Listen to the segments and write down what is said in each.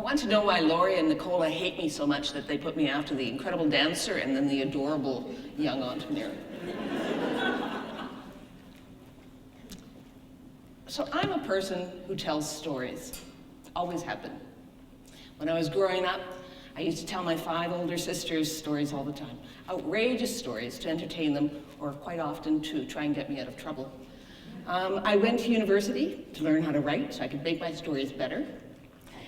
want to know why Laurie and Nicola hate me so much that they put me after the incredible dancer and then the adorable young entrepreneur. So I'm a person who tells stories, always have been. When I was growing up, I used to tell my 5 older sisters stories all the time. Outrageous stories to entertain them, or quite often to try and get me out of trouble. I went to university to learn how to write so I could make my stories better.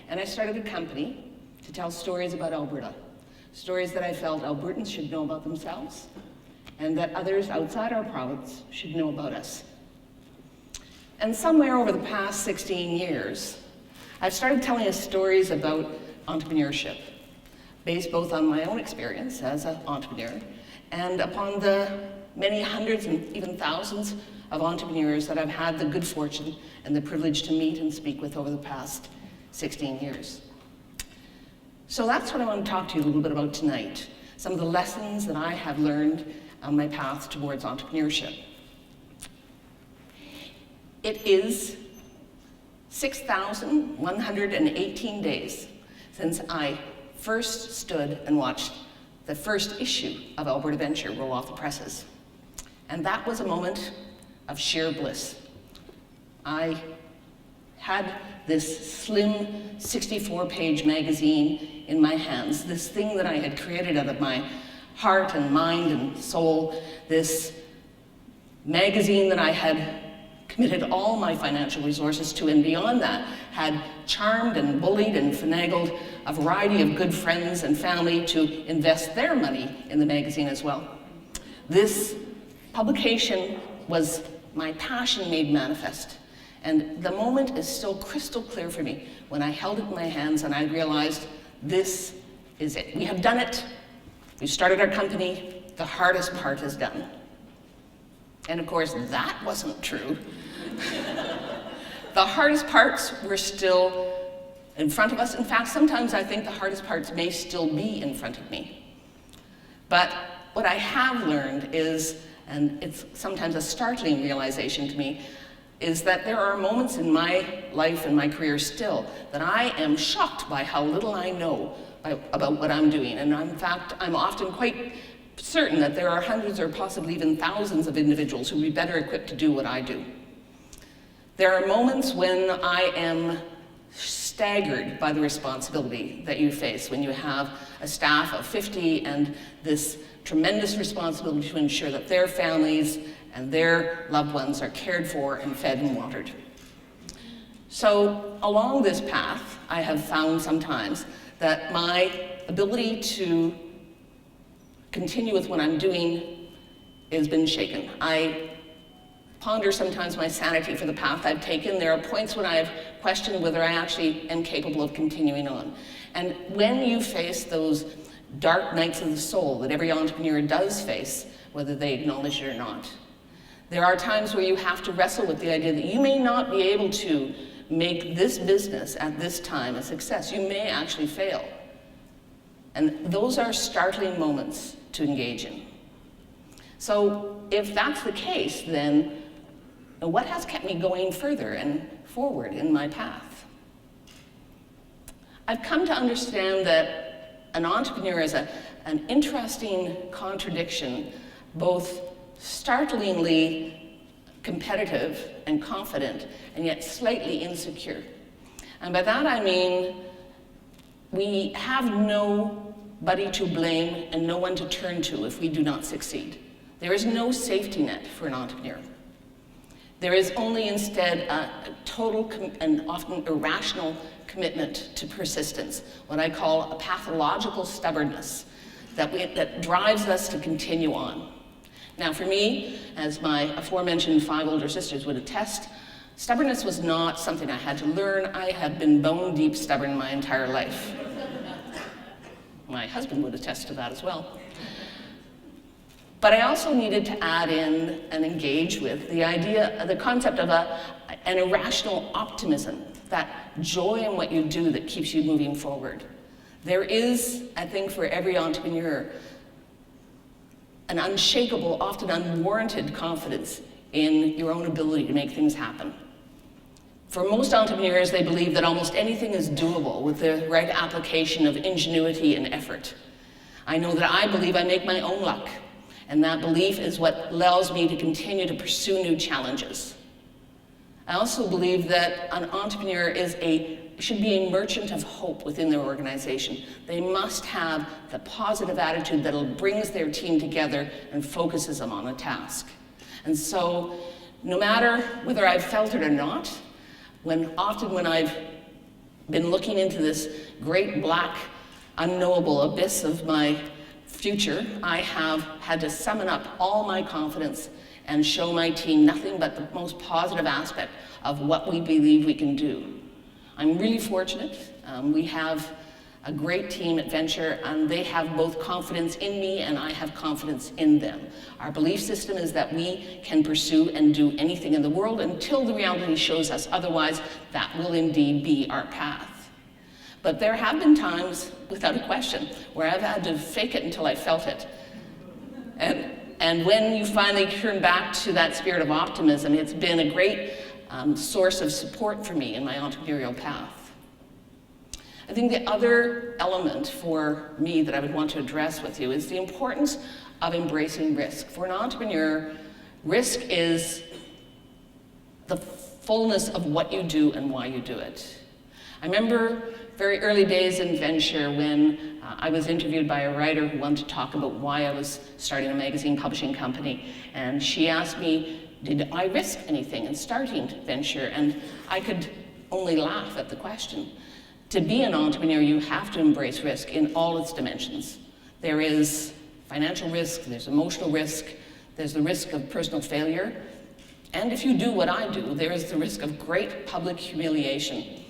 And I started a company to tell stories about Alberta. Stories that I felt Albertans should know about themselves, and that others outside our province should know about us. And somewhere over the past 16 years, I've started telling us stories about entrepreneurship, based both on my own experience as an entrepreneur and upon the many hundreds and even thousands of entrepreneurs that I've had the good fortune and the privilege to meet and speak with over the past 16 years. So that's what I want to talk to you a little bit about tonight, some of the lessons that I have learned on my path towards entrepreneurship. It is 6,118 days since I first stood and watched the first issue of Alberta Venture roll off the presses. And that was a moment of sheer bliss. I had this slim 64-page magazine in my hands, this thing that I had created out of my heart and mind and soul, this magazine that I had committed all my financial resources to, and beyond that, had charmed and bullied and finagled a variety of good friends and family to invest their money in the magazine as well. This publication was my passion made manifest. And the moment is still crystal clear for me when I held it in my hands and I realized this is it. We have done it. We've started our company. The hardest part is done. And of course, that wasn't true. The hardest parts were still in front of us. In fact, sometimes I think the hardest parts may still be in front of me. But what I have learned is, and it's sometimes a startling realization to me, is that there are moments in my life and my career still that I am shocked by how little I know about what I'm doing. And in fact, I'm often quite certain that there are hundreds or possibly even thousands of individuals who would be better equipped to do what I do. There are moments when I am staggered by the responsibility that you face when you have a staff of 50 and this tremendous responsibility to ensure that their families and their loved ones are cared for and fed and watered. So along this path, I have found sometimes that my ability to continue with what I'm doing has been shaken. I ponder sometimes my sanity for the path I've taken. There are points when I've questioned whether I actually am capable of continuing on. And when you face those dark nights of the soul that every entrepreneur does face, whether they acknowledge it or not, there are times where you have to wrestle with the idea that you may not be able to make this business at this time a success. You may actually fail. And those are startling moments to engage in. So if that's the case, then what has kept me going further and forward in my path? I've come to understand that an entrepreneur is an interesting contradiction, both startlingly competitive and confident, and yet slightly insecure. And by that I mean we have nobody to blame and no one to turn to if we do not succeed. There is no safety net for an entrepreneur. There is only instead a total and often irrational commitment to persistence, what I call a pathological stubbornness that drives us to continue on. Now for me, as my aforementioned 5 older sisters would attest, stubbornness was not something I had to learn. I have been bone deep stubborn my entire life. My husband would attest to that as well. But I also needed to add in and engage with the concept of an irrational optimism, that joy in what you do that keeps you moving forward. There is, I think, for every entrepreneur, an unshakable, often unwarranted confidence in your own ability to make things happen. For most entrepreneurs, they believe that almost anything is doable with the right application of ingenuity and effort. I know that I believe I make my own luck, and that belief is what allows me to continue to pursue new challenges. I also believe that an entrepreneur should be a merchant of hope within their organization. They must have the positive attitude that brings their team together and focuses them on a task. And so, no matter whether I've felt it or not, often when I've been looking into this great black unknowable abyss of my future, I have had to summon up all my confidence and show my team nothing but the most positive aspect of what we believe we can do. I'm really fortunate. We have a great team at Venture, and they have both confidence in me and I have confidence in them. Our belief system is that we can pursue and do anything in the world until the reality shows us otherwise. That will indeed be our path. But there have been times, without a question, where I've had to fake it until I felt it. And when you finally turn back to that spirit of optimism, it's been a great source of support for me in my entrepreneurial path. I think the other element for me that I would want to address with you is the importance of embracing risk. For an entrepreneur, risk is the fullness of what you do and why you do it. I remember very early days in Venture when I was interviewed by a writer who wanted to talk about why I was starting a magazine publishing company. And she asked me, did I risk anything in starting Venture? And I could only laugh at the question. To be an entrepreneur, you have to embrace risk in all its dimensions. There is financial risk, there's emotional risk, there's the risk of personal failure, and if you do what I do, there is the risk of great public humiliation.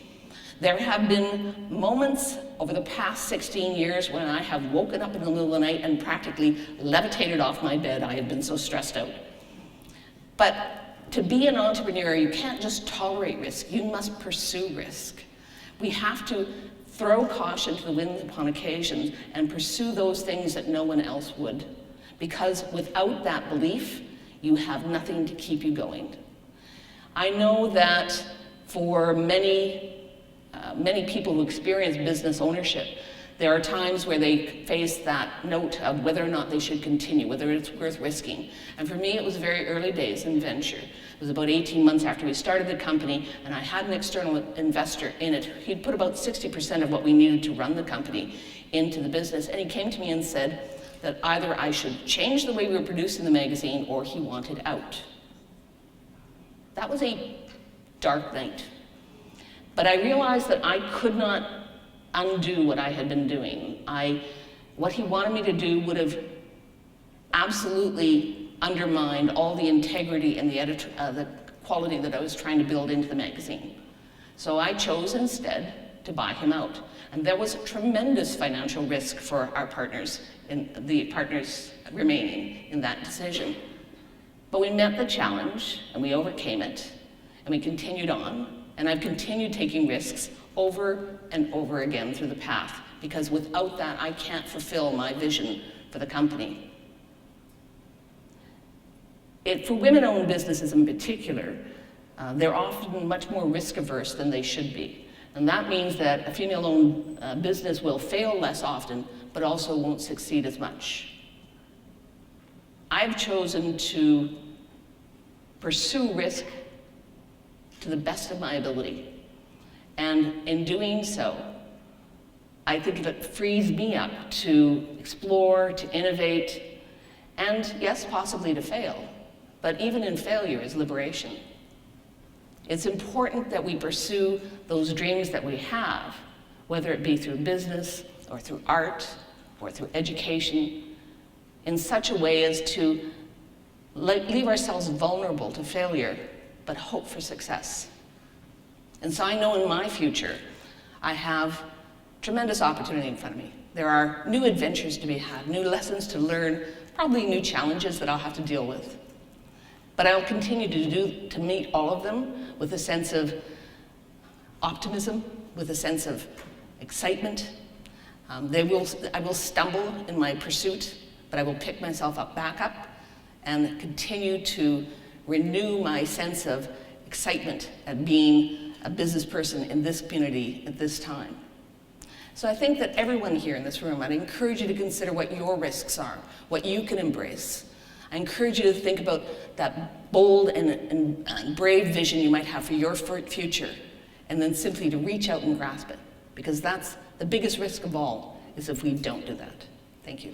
There have been moments over the past 16 years when I have woken up in the middle of the night and practically levitated off my bed. I had been so stressed out. But to be an entrepreneur, you can't just tolerate risk, you must pursue risk. We have to throw caution to the wind upon occasions and pursue those things that no one else would. Because without that belief, you have nothing to keep you going. I know that for many people who experience business ownership, there are times where they face that note of whether or not they should continue, whether it's worth risking. And for me, it was very early days in Venture. It was about 18 months after we started the company, and I had an external investor in it. He'd put about 60% of what we needed to run the company into the business, and he came to me and said that either I should change the way we were producing the magazine or he wanted out. That was a dark night. But I realized that I could not undo what I had been doing. What he wanted me to do would have absolutely undermined all the integrity and the quality that I was trying to build into the magazine. So I chose instead to buy him out. And there was a tremendous financial risk for our partners, the partners remaining in that decision. But we met the challenge and we overcame it and we continued on. And I've continued taking risks over and over again through the path, because without that, I can't fulfill my vision for the company. For women-owned businesses in particular, they're often much more risk-averse than they should be. And that means that a female-owned business will fail less often, but also won't succeed as much. I've chosen to pursue risk to the best of my ability. And in doing so, I think it frees me up to explore, to innovate, and yes, possibly to fail. But even in failure is liberation. It's important that we pursue those dreams that we have, whether it be through business or through art or through education, in such a way as to leave ourselves vulnerable to failure, but hope for success. And so I know in my future, I have tremendous opportunity in front of me. There are new adventures to be had, new lessons to learn, probably new challenges that I'll have to deal with. But I'll continue to meet all of them with a sense of optimism, with a sense of excitement. I will stumble in my pursuit, but I will pick myself back up and continue to renew my sense of excitement at being a business person in this community at this time. So I think that everyone here in this room, I'd encourage you to consider what your risks are, what you can embrace. I encourage you to think about that bold and brave vision you might have for your future, and then simply to reach out and grasp it, because that's the biggest risk of all, is if we don't do that. Thank you.